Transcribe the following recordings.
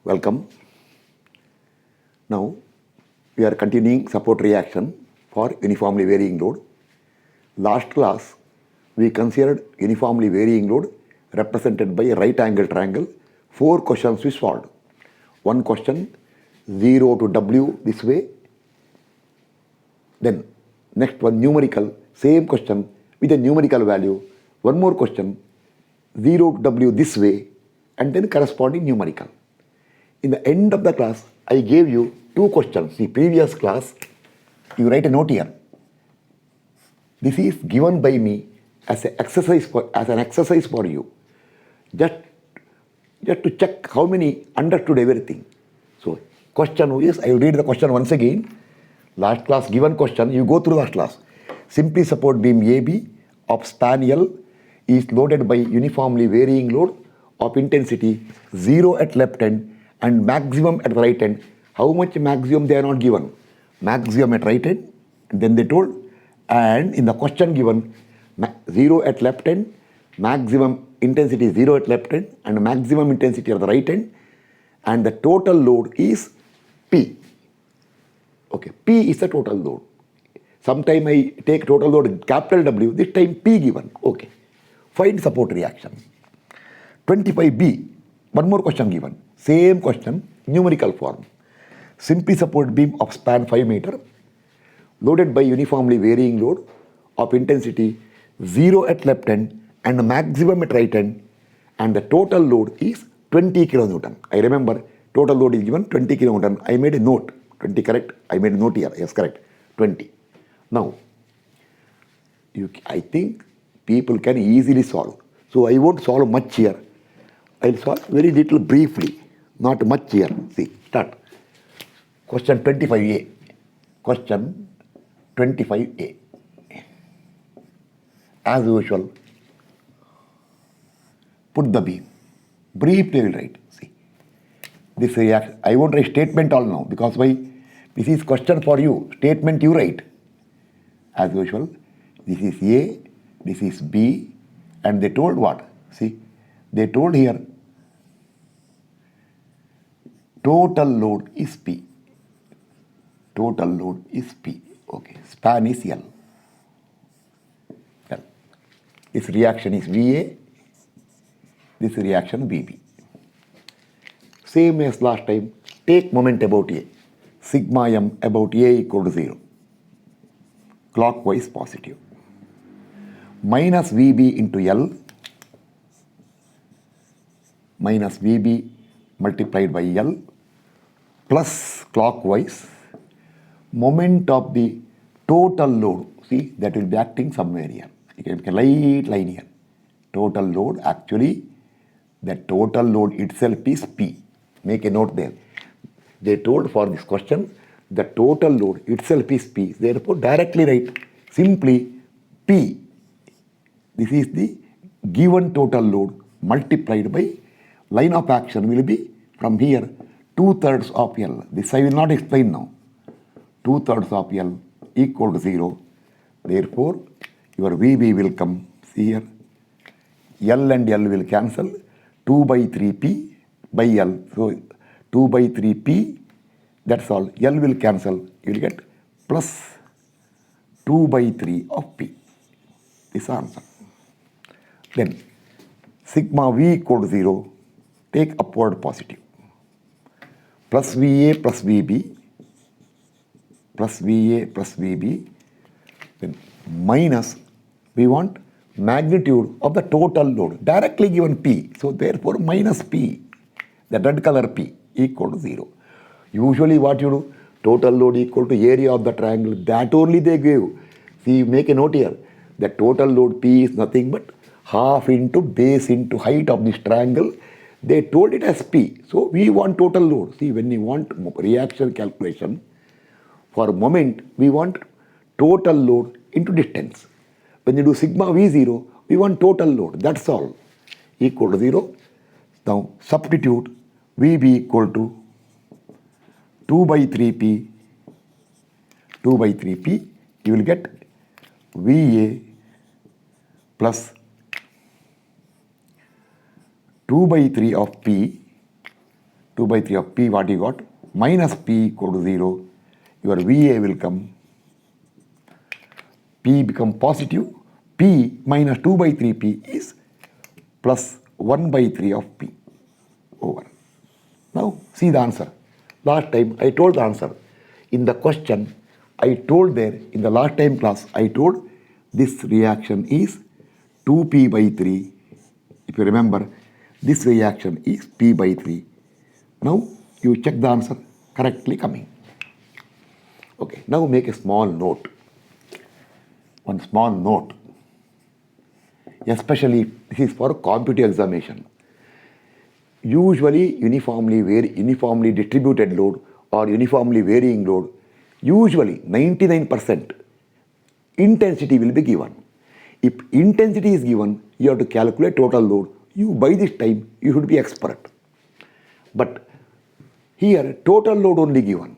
Welcome. Now we are continuing support reaction for uniformly varying load. Last class we considered uniformly varying load represented by a right angle triangle. 4 questions we solved. One question 0 to W this way. Then next one numerical, same question with a numerical value. One more question 0 to W this way and then corresponding numerical. In the end of the class, I gave you 2 questions. The previous class, you write a note here. This is given by me as an exercise for you. Just to check how many understood everything. So, question is, I will read the question once again. Last class given question, you go through last class. Simply support beam AB of span L is loaded by uniformly varying load of intensity 0 at left end and maximum at right end. How much maximum they are not given? Maximum at right end, and then they told, and in the question given 0 at left end, maximum intensity 0 at left end and maximum intensity at the right end, and the total load is P. Okay, P is the total load. Sometime I take total load capital W, this time P given. Okay, find support reaction. 25B, one more question given. Same question, numerical form. Simply support beam of span 5 meter, loaded by uniformly varying load of intensity 0 at left end and maximum at right end, and the total load is 20 kilonewton. I remember total load is given 20 kilonewton. I made a note, 20 correct? I made a note here, yes correct, 20. Now, I think people can easily solve. So I won't solve much here. I'll solve very little briefly, not much here. See, start. Question 25A. Question 25A. As usual, put the beam. Briefly I will write. See, this reaction. I won't write statement all now because why? This is question for you. Statement you write. As usual, this is A, this is B, and they told what? See, they told here total load is P. Total load is P. Okay, span is L. L. This reaction is VA. This reaction VB. Same as last time. Take moment about A. Sigma M about A equal to 0. Clockwise positive. Minus VB into L. Minus VB multiplied by L. Plus clockwise. Moment of the total load. See, that will be acting somewhere here. You can make a light line here. Total load, actually, the total load itself is P. Make a note there. They told for this question, the total load itself is P. Therefore, directly write simply P. This is the given total load multiplied by line of action will be from here 2/3 of L. This I will not explain now. 2/3 of L equal to 0. Therefore, your VB will come. See here. L and L will cancel. 2/3P by L. So 2/3P, that's all. L will cancel. You will get plus 2/3 of P. This is the answer. Then sigma V equal to 0. Take upward positive. Plus VA plus VB. Plus VA plus VB. Then minus, we want magnitude of the total load. Directly given P. So therefore minus P. The red color P equal to 0. Usually what you do? Total load equal to area of the triangle. That only they give. See, make a note here. The total load P is nothing but half into base into height of this triangle. They told it as P. So we want total load. See, when you want reaction calculation, for moment we want total load into distance. When you do sigma V0, we want total load. That's all. Equal to 0. Now substitute VB equal to 2/3P. 2/3P. You will get VA plus 2/3 of P 2 by 3 of P, what you got? Minus P equal to 0. Your VA will come. P become positive. P minus 2 by 3P is plus 1 by 3 of P over. Now see the answer. Last time I told the answer. In the question, I told there, in the last time class, I told this reaction is 2P by 3. If you remember, this reaction is P by 3. Now you check the answer correctly coming. Okay, now make a small note. One small note. Especially this is for competitive examination. Usually uniformly distributed load or uniformly varying load, usually 99% intensity will be given. If intensity is given, you have to calculate total load. By this time, you should be expert. But here, total load only given.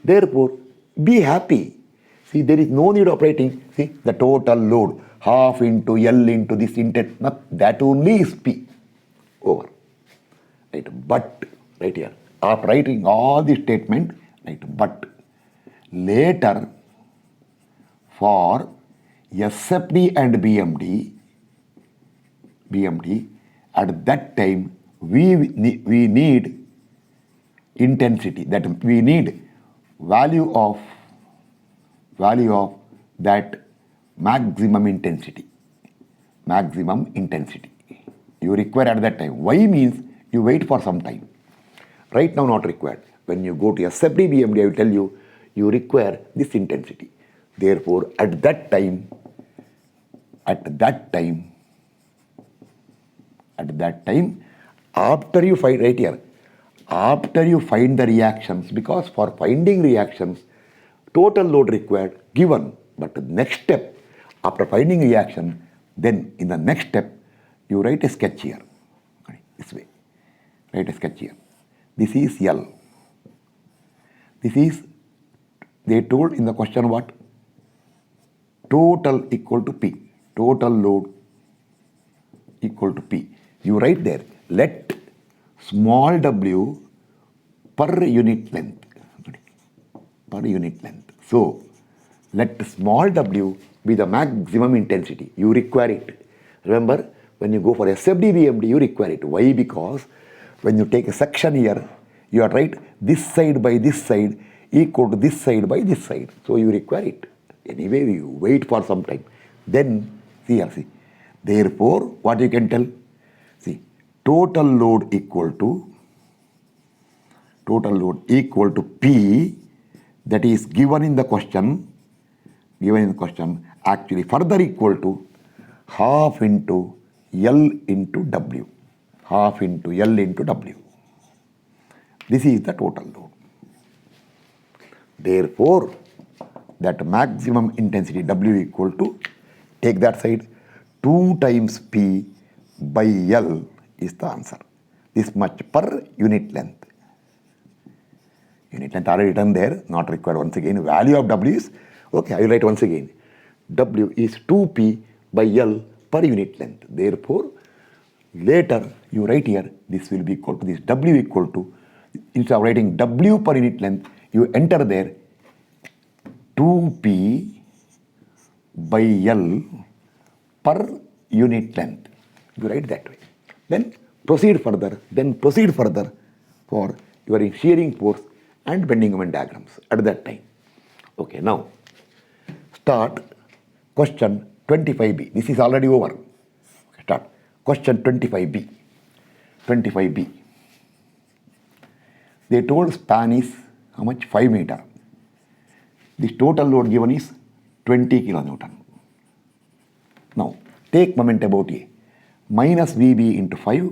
Therefore, be happy. See, there is no need of writing, see, the total load, half into L into this intensity, that only is P. Over. Right, but, right here, after writing all the statement, right, but, later, for SFD and BMD, at that time, we need intensity, that we need value of that maximum intensity. You require at that time. Y means you wait for some time. Right now not required. When you go to SFD BMD, I will tell you, you require this intensity. Therefore, at that time, after you find, right here, after you find the reactions, because for finding reactions, total load required given, but the next step, after finding reaction, then in the next step, you write a sketch here, okay, this way, write a sketch here. This is L. This is, they told in the question what? Total equal to P. Total load equal to P. You write there, let small w per unit length. So, let small w be the maximum intensity. You require it. Remember, when you go for SFD BMD, you require it. Why? Because when you take a section here, you are write this side by this side equal to this side by this side. So you require it. Anyway, you wait for some time. Then, see. Therefore, what you can tell? See, total load equal to P, that is given in the question, actually further equal to half into L into W. This is the total load. Therefore, that maximum intensity W equal to, take that side, 2 times P by L is the answer. This much per unit length. Unit length already written there, not required once again. Value of W is, okay, I will write once again. W is 2P by L per unit length. Therefore, later you write here, this will be equal to this W equal to, instead of writing W per unit length, you enter there 2P by L per unit length. You write that way. Then proceed further for your shearing force and bending moment diagrams at that time. Okay, now start question 25B. This is already over. Okay, start question 25B. They told span is how much? 5 meter. The total load given is 20 kilonewton. Now, take moment about A. Minus VB into 5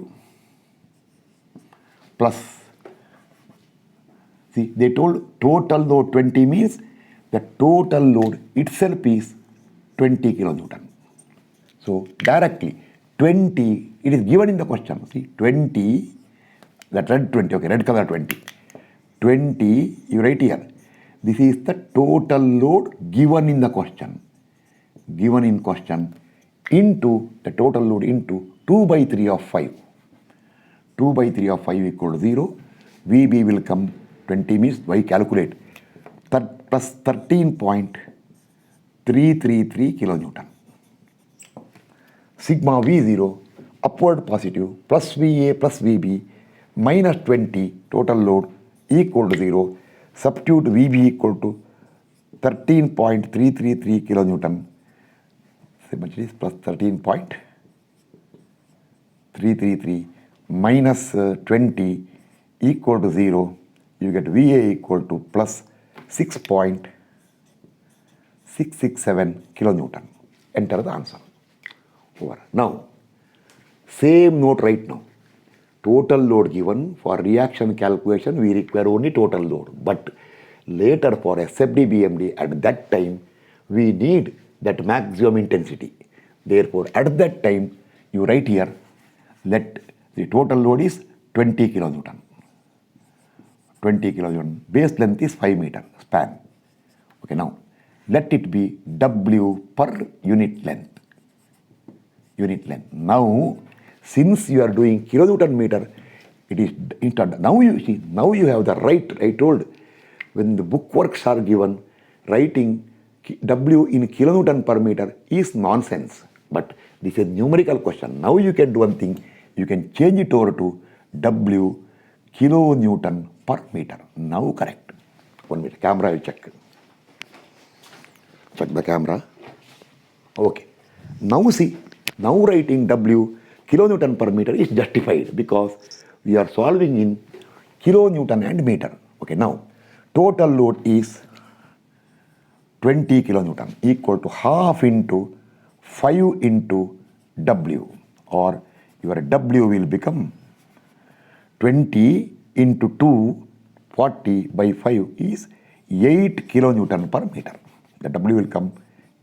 plus, see, they told total load 20 means the total load itself is 20 kilonewton. So, directly 20, it is given in the question. See, 20, that red 20, okay, red color 20. 20, you write here. This is the total load given in the question. Into the total load into 2 by 3 of 5. 2 by 3 of 5 equal to 0. VB will come 20 means why calculate plus 13.333 kilonewton. Sigma V0 upward positive plus VA plus VB minus 20 total load equal to 0. Substitute VB equal to 13.333 kilonewton. So much is plus 13.333 minus 20 equal to 0. You get VA equal to plus 6.667 kilonewton. Enter the answer. Over. Now, same note right now. Total load given for reaction calculation, we require only total load. But later for SFD BMD, at that time, we need that maximum intensity. Therefore, at that time, you write here, let the total load is 20 kilonewton. 20 kilonewton. Base length is 5 meter span. Okay, now, let it be W per unit length. Unit length. Now, since you are doing kilonewton meter, it is instant. Now you see, now you have the right. I told when the bookworks are given, writing W in kilonewton per meter is nonsense. But this is a numerical question. Now you can do one thing. You can change it over to W kilonewton per meter. Now correct. 1 minute. Camera will check. Check the camera. Okay. Now see. Now writing W kilonewton per meter is justified because we are solving in kilonewton and meter. Okay, now total load is 20 kilonewton equal to half into 5 into W, or your W will become 20 into 2, 40 by 5 is 8 kilonewton per meter. The W will come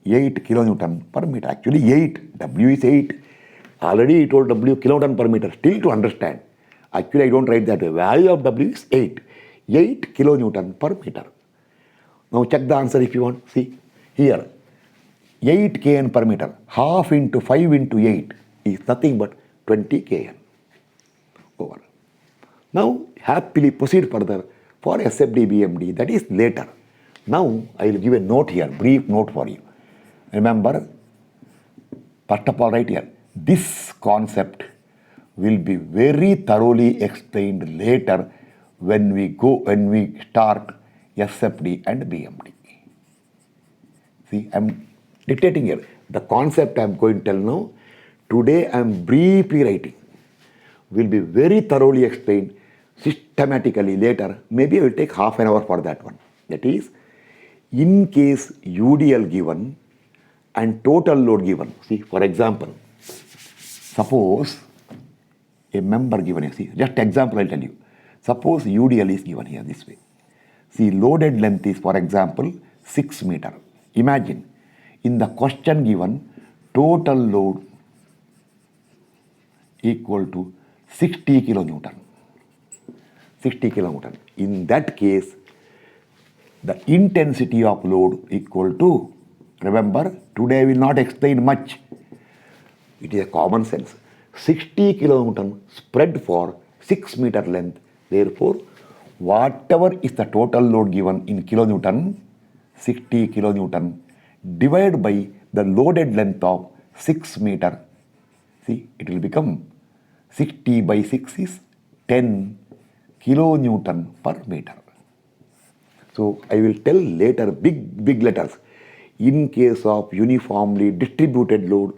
8 kilonewton per meter. Actually 8, W is 8. Already I told W kilonewton per meter. Still to understand. Actually I don't write that way. Value of W is 8. 8 kilonewton per meter. Now check the answer if you want. See here. 8 kN per meter. Half into 5 into 8 is nothing but 20 kN. Over. Now happily proceed further for SFD BMD. That is later. Now I will give a note here. Brief note for you. Remember, first of all, right here, this concept will be very thoroughly explained later when we start SFD and BMD. See, I'm dictating here. The concept I'm going to tell now, today I'm briefly writing. Will be very thoroughly explained systematically later. Maybe I will take half an hour for that one. That is, in case UDL given, and total load given. See, for example, suppose a member given here. See, just example I'll tell you. Suppose UDL is given here this way. See, loaded length is, for example, 6 meter. Imagine, in the question given, total load equal to 60 kilonewton. 60 kilonewton. In that case, the intensity of load equal to, remember, today I will not explain much. It is a common sense. 60 kilonewton spread for 6 meter length. Therefore, whatever is the total load given in kilonewton, 60 kilonewton, divided by the loaded length of 6 meter. See, it will become 60 by 6 is 10 kilonewton per meter. So I will tell later big letters. In case of uniformly distributed load,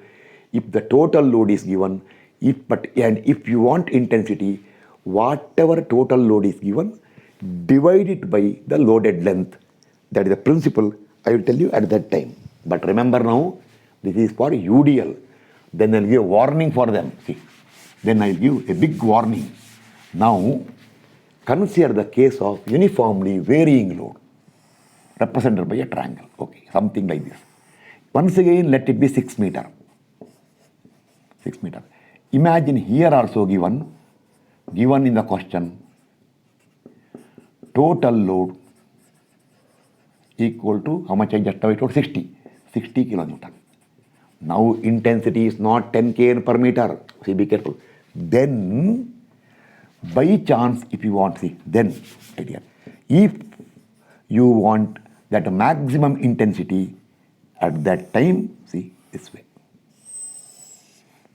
if the total load is given, if you want intensity, whatever total load is given, divide it by the loaded length. That is the principle I will tell you at that time. But remember now, this is for UDL. Then I'll give a warning for them. See, then I'll give a big warning. Now, consider the case of uniformly varying load, represented by a triangle. Okay, something like this. Once again, let it be 6 meter. 6 meter. Imagine here also given in the question, total load equal to, how much I just told, 60 kilonewton. Now intensity is not 10 kN per meter. See, be careful. Then By chance, if you want, see, then, idea. If you want that maximum intensity at that time, see, this way.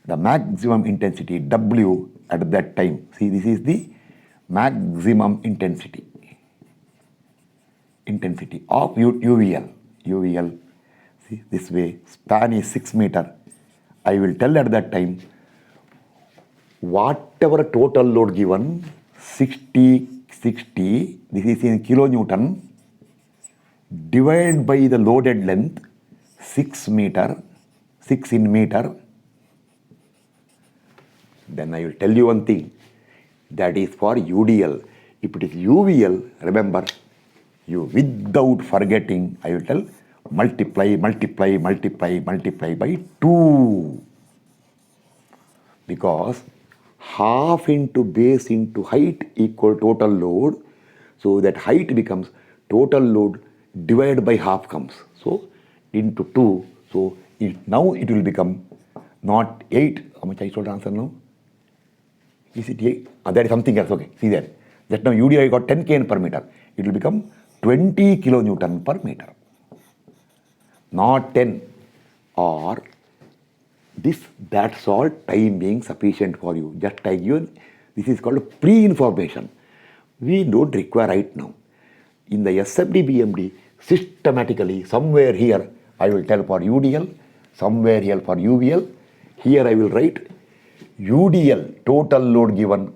The maximum intensity, W, at that time. See, this is the maximum intensity of UVL. UVL, see, this way, span is 6 meter. I will tell at that time, whatever total load given, 60, this is in kilonewton, divided by the loaded length, 6 meter, 6 in meter. Then I will tell you one thing, that is for UDL. If it is UVL, remember, you without forgetting, I will tell, multiply by 2. Because half into base into height equal total load. So that height becomes total load divided by half comes. So into 2. So now it will become not 8. How much I should answer now? Is it 8? That is something else. Okay, see there. Just now UDI got 10 kN per meter. It will become 20 kilonewton per meter. Not 10 or this, that's all, time being sufficient for you. Just I give, this is called pre-information. We don't require right now. In the SFD BMD, systematically, somewhere here, I will tell for UDL, somewhere here for UVL. Here I will write UDL, total load given.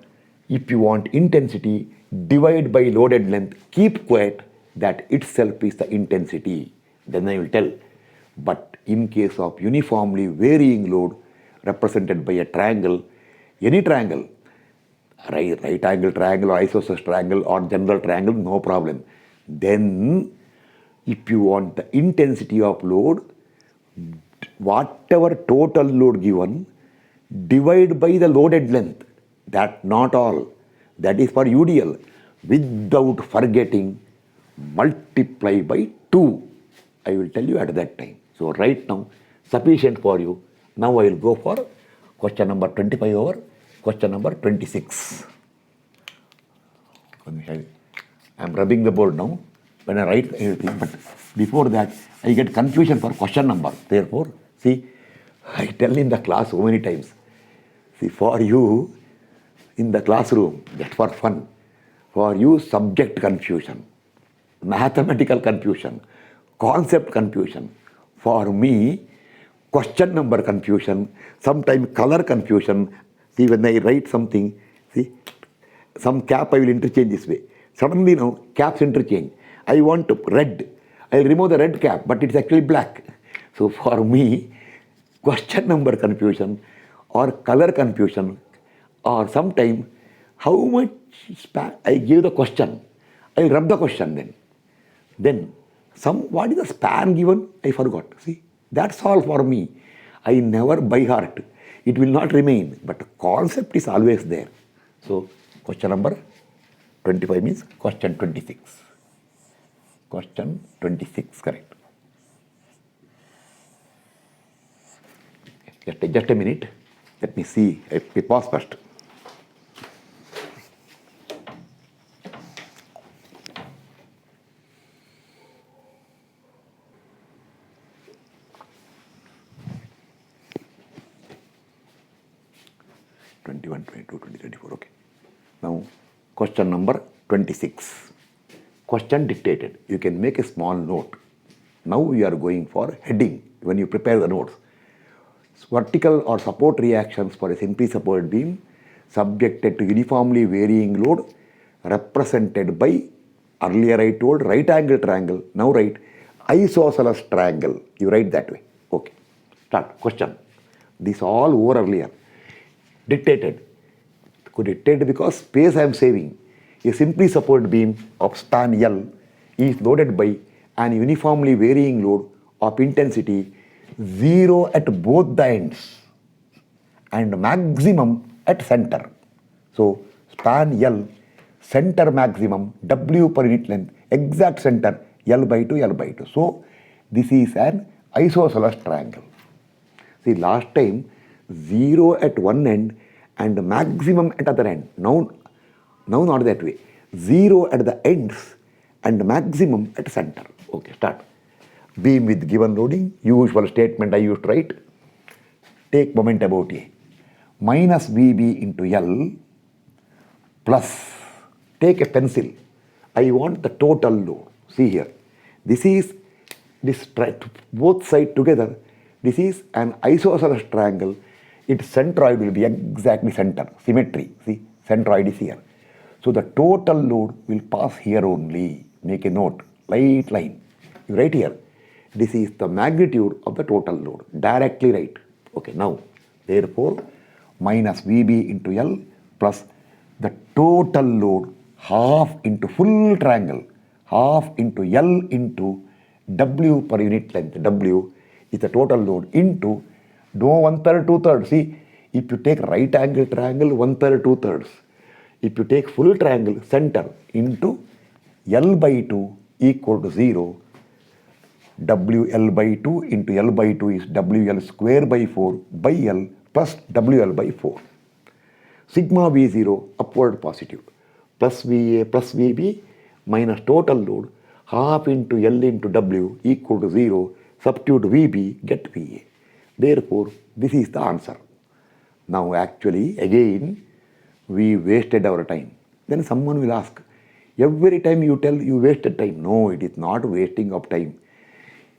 If you want intensity, divide by loaded length, keep quiet, that itself is the intensity. Then I will tell. But in case of uniformly varying load represented by a triangle, any triangle, right angle triangle or isosceles triangle or general triangle, no problem. Then if you want the intensity of load, whatever total load given, divide by the loaded length. That not all. That is for UDL. Without forgetting, multiply by 2. I will tell you at that time. So right now, sufficient for you. Now I will go for question number 25 over question number 26. I am rubbing the board now when I write anything, but before that, I get confusion for question number. Therefore, see, I tell in the class so many times, see, for you in the classroom, just for fun, for you subject confusion, mathematical confusion, concept confusion. For me, question number confusion, sometimes color confusion. See, when I write something, see, some cap I will interchange this way. Suddenly now, caps interchange. I want red. I will remove the red cap, but it's actually black. So for me, question number confusion or color confusion, or sometimes how much span I give the question. I will rub the question then. What is the span given? I forgot. See, that's all for me. I never by heart. It will not remain, but the concept is always there. So, question number 25 means question 26. Question 26, correct. Just a minute. Let me see. I pause first. Okay. Now, question number 26. Question dictated. You can make a small note. Now we are going for heading when you prepare the notes. Vertical or support reactions for a simply supported beam subjected to uniformly varying load represented by, earlier I told, right angle triangle. Now write isosceles triangle. You write that way. Okay. Start. Question. This all over earlier. Dictated. Dictated because space I am saving. A simply supported beam of span L is loaded by an uniformly varying load of intensity 0 at both the ends and maximum at center. So span L, center maximum, W per unit length, exact center L by 2, L by 2. So this is an isosceles triangle. See, last time 0 at one end and maximum at other end. Now Now not that way. 0 at the ends and maximum at center. Okay, start. Beam with given loading, usual statement I used to write. Take moment about A. Minus VB into L plus, take a pencil. I want the total load. See here. This is, both sides together, this is an isosceles triangle. Its centroid will be exactly center, symmetry. See, centroid is here. So the total load will pass here only. Make a note, light line. You write here. This is the magnitude of the total load. Directly write. Okay, now, therefore, minus VB into L plus the total load half into full triangle, half into L into W per unit length. W is the total load into, no 1/3, 2/3. See, if you take right angle triangle, 1/3, 2/3. If you take full triangle, center into L by 2 equal to 0. WL by 2 into L by 2 is WL square by 4 by L plus WL by 4. Sigma V0 upward positive plus VA plus VB minus total load half into L into W equal to 0. Substitute VB, get VA. Therefore, this is the answer. Now actually, again, we wasted our time. Then someone will ask, every time you tell you wasted time. No, it is not wasting of time.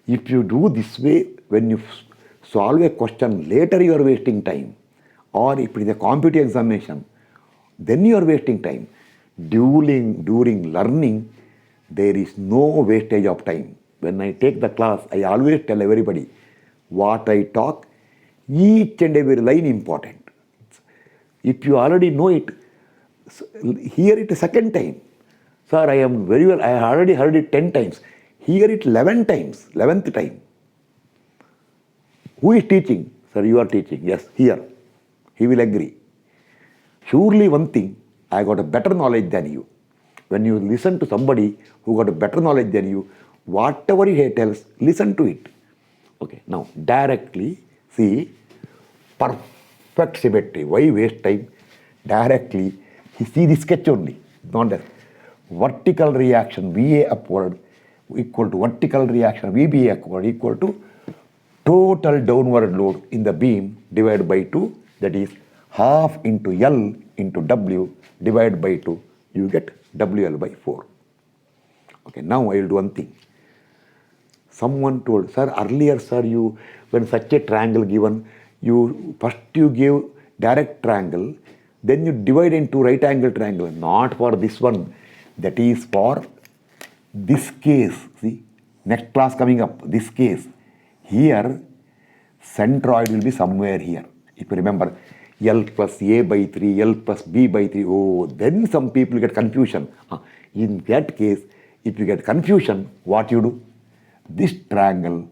If you do this way, when you solve a question, later you are wasting time. Or if it is a competitive examination, then you are wasting time. During learning, there is no wastage of time. When I take the class, I always tell everybody, what I talk, each and every line important. If you already know it, hear it a second time. Sir, I am very well, I already heard it 10 times. Hear it 11 times, 11th time. Who is teaching? Sir, you are teaching. Yes, here. He will agree. Surely one thing, I got a better knowledge than you. When you listen to somebody who got a better knowledge than you, whatever he tells, listen to it. Okay, now directly see perfect symmetry. Why waste time? Directly, he see the sketch only, not that. Vertical reaction VA upward equal to vertical reaction VB upward equal to total downward load in the beam divided by 2, that is half into L into W divided by 2, you get WL by 4. Okay, now I will do one thing. Someone told, sir, earlier, sir, you, when such a triangle given, you give direct triangle, then you divide into right angle triangle. Not for this one. That is for this case. See, next class coming up, this case. Here, centroid will be somewhere here. If you remember, L plus A by 3, L plus B by 3. Oh, then some people get confusion. In that case, if you get confusion, what you do? This triangle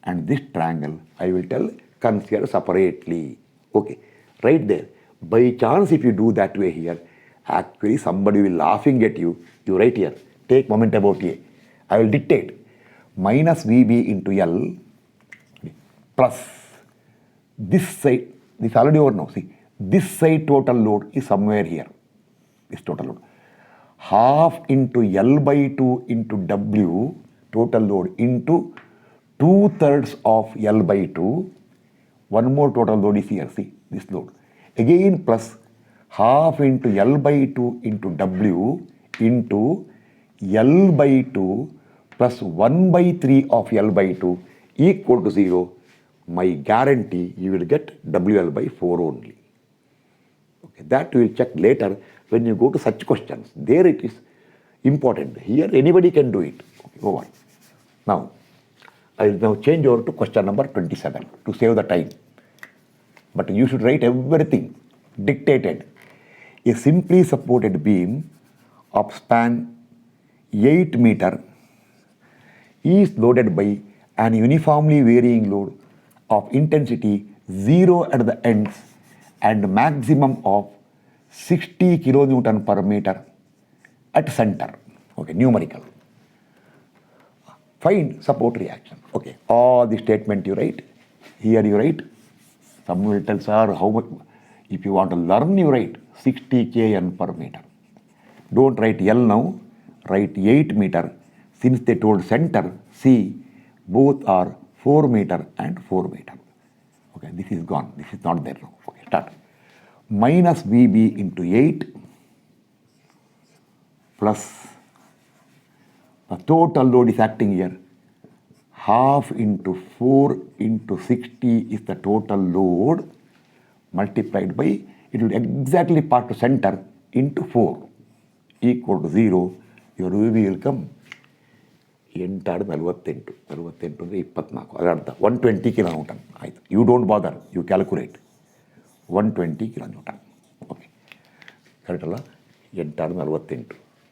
and this triangle, I will tell, consider separately. Okay, right there. By chance, if you do that way here, actually somebody will laughing at you. You write here, take moment about A. I will dictate minus VB into L plus this side, this already over now. See, this side total load is somewhere here. This total load. Half into L by 2 into W total load into 2/3 of L by 2. One more total load is here. See, this load. Again plus half into L by 2 into W into L by 2 plus 1/3 of L by 2 equal to 0. My guarantee you will get WL by 4 only. Okay, that we will check later when you go to such questions. There it is important. Here anybody can do it. Okay, go on. Now, I will now change over to question number 27 to save the time. But you should write everything dictated. A simply supported beam of span 8 meter is loaded by an uniformly varying load of intensity 0 at the ends and maximum of 60 kilonewton per meter at center. Okay, numerical. Find support reaction. Okay, all the statement you write. Here you write. Some will tell, sir, how much. If you want to learn, you write 60 kN per meter. Don't write L now, write 8 meter. Since they told center, C, both are 4 meter and 4 meter. Okay, this is gone. This is not there now. Okay, start. Minus VB into 8 plus the total load is acting here. Half into 4 into 60 is the total load multiplied by, it will exactly part to center into 4 equal to 0. Your VB will come 8 48 ಅಂದರೆ 24 ಅದರ ಅರ್ಥ 120 kilonewton ಆಯಿತು. You don't bother, you calculate 120 kilonewton. Okay correct ಅಲ್ಲ? 8 48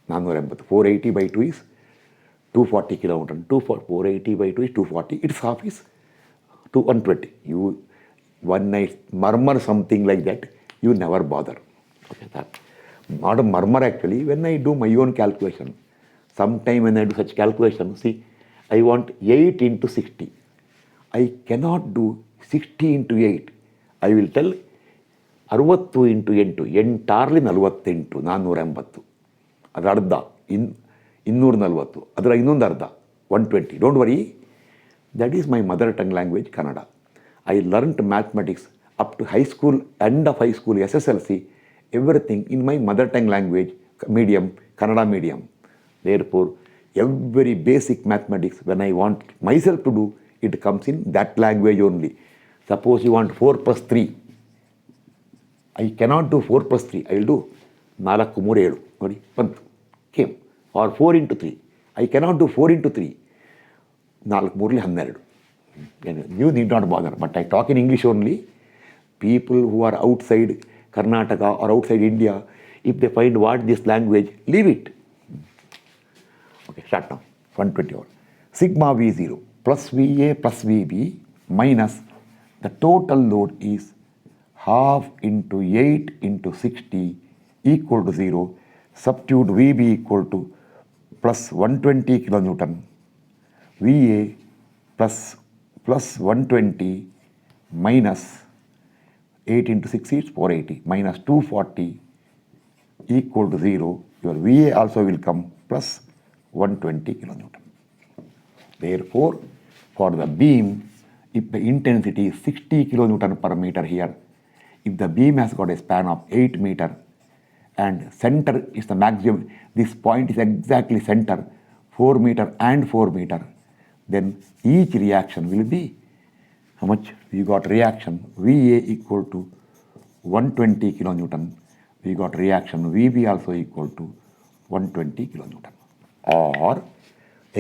480 480/2 is 240 ಕಿಲೋನ್ಯೂಟನ್. 480/2 is 240. Its half is 120. You one night murmur something like that, you never bother. Okay, that not a murmur actually. When I do my own calculation, sometime when I do such calculation, see, I want 8 into 60. I cannot do 60 into 8. I will tell 60 into 8, ಎಂಟಾರ್ಲಿ 48, 480. ಅದರ ಅರ್ಧ 240, ಅದರ ಇನ್ನೊಂದು ಅರ್ಧ 120. Don't worry, that is my mother tongue language, Kannada. I learnt mathematics up to high school, end of high school, SSLC, everything in my mother tongue language, medium, Kannada medium. Therefore, every basic mathematics, when I want myself to do, it comes in that language only. Suppose you want 4 plus 3. I cannot do 4 plus 3. I will do 4 3 7. Nodi, bantu, came. Or 4 into 3. I cannot do 4 into 3. 4 3 12. You need not bother. But I talk in English only. People who are outside Karnataka or outside India, if they find what this language, leave it. Okay, start now. 121. Sigma V0 plus VA plus VB minus the total load is half into 8 into 60 equal to 0. Substitute VB equal to plus 120 kilonewton. VA plus 120 minus 8 into 60 is 480 minus 240 equal to 0. Your VA also will come plus 120 kilonewton. Therefore, for the beam, if the intensity is 60 kilonewton per meter here, if the beam has got a span of 8 meter and center is the maximum, this point is exactly center, 4 meter and 4 meter, then each reaction will be, how much? We got reaction VA equal to 120 kilonewton. We got reaction VB also equal to 120 kilonewton. Or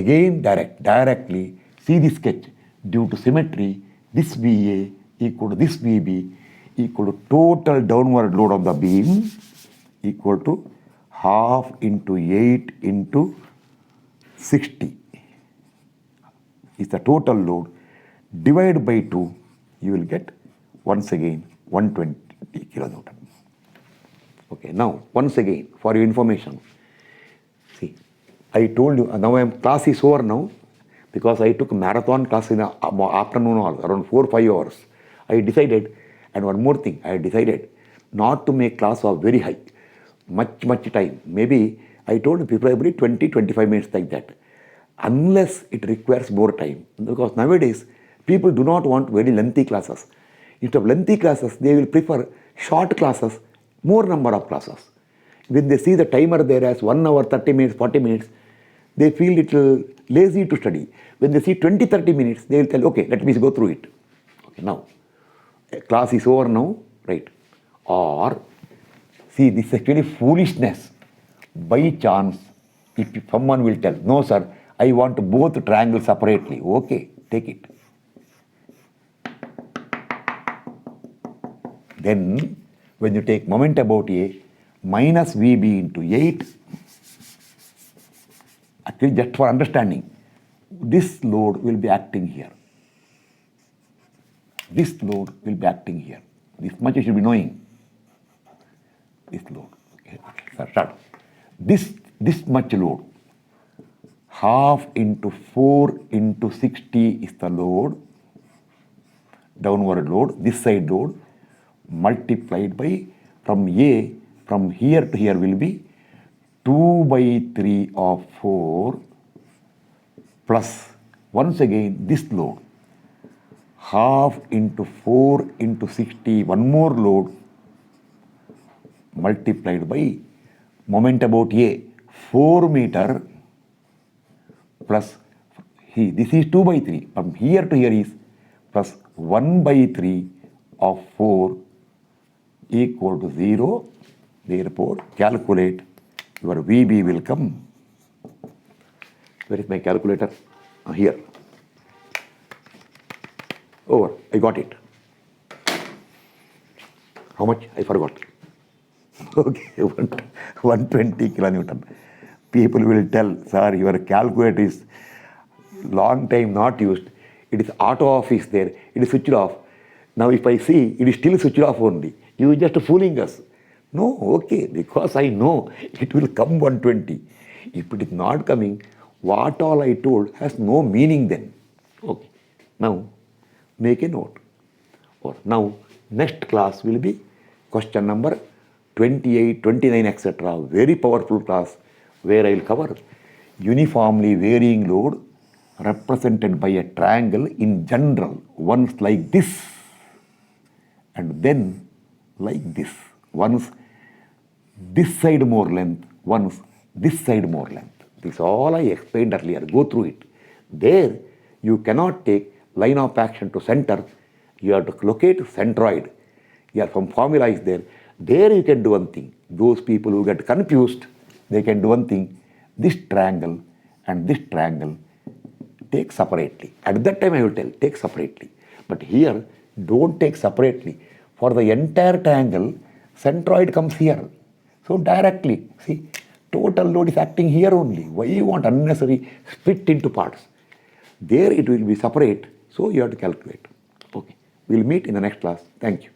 again directly see the sketch. Due to symmetry, this VA equal to this VB equal to total downward load of the beam equal to half into 8 into 60 is the total load. Divide by 2, you will get once again 120 kilonewton. Okay, now once again for your information, see, I told you, now class is over now because I took marathon class in the afternoon around 4-5 hours. I decided, and one more thing, I decided not to make class of very high, much time. Maybe I told preferably 20-25 minutes like that, unless it requires more time. Because nowadays, people do not want very lengthy classes. Instead of lengthy classes, they will prefer short classes, more number of classes. When they see the timer there as 1 hour, 30 minutes, 40 minutes, they feel little lazy to study. When they see 20-30 minutes, they will tell, okay, let me go through it. Okay, now, class is over now, right? Or, see, this is actually foolishness. By chance, if someone will tell, no sir, I want both triangles separately. Okay, take it. Then, when you take moment about A, minus VB into 8, actually just for understanding, this load will be acting here. This load will be acting here. This much you should be knowing. This load. Okay, start. This much load, half into 4 into 60 is the load, downward load, this side load, multiplied by from A, from here to here will be 2 by 3 of 4 plus once again this load half into 4 into 60, one more load multiplied by moment about A, 4 meter plus this is 2 by 3, from here to here is plus 1 by 3 of 4 equal to 0. Therefore, calculate your VB will come. Where is my calculator? Here. Over. I got it. How much? I forgot. Okay, 120 kilonewton. People will tell, sir, your calculator is long time not used. It is auto off is there. It is switched off. Now if I see, it is still switched off only. You are just fooling us. No, okay, because I know it will come 120. If it is not coming, what all I told has no meaning then. Okay, now make a note. Or now next class will be question number 28, 29, etc. Very powerful class where I will cover uniformly varying load represented by a triangle in general, once like this and then like this. Once this side more length, once this side more length. This is all I explained earlier. Go through it. There you cannot take line of action to center. You have to locate centroid. Your formula is there. There you can do one thing. Those people who get confused, they can do one thing. This triangle and this triangle take separately. At that time I will tell, take separately. But here, don't take separately. For the entire triangle, centroid comes here. So directly, see, total load is acting here only. Why you want unnecessary split into parts? There it will be separate, so you have to calculate. Okay, we'll meet in the next class. Thank you.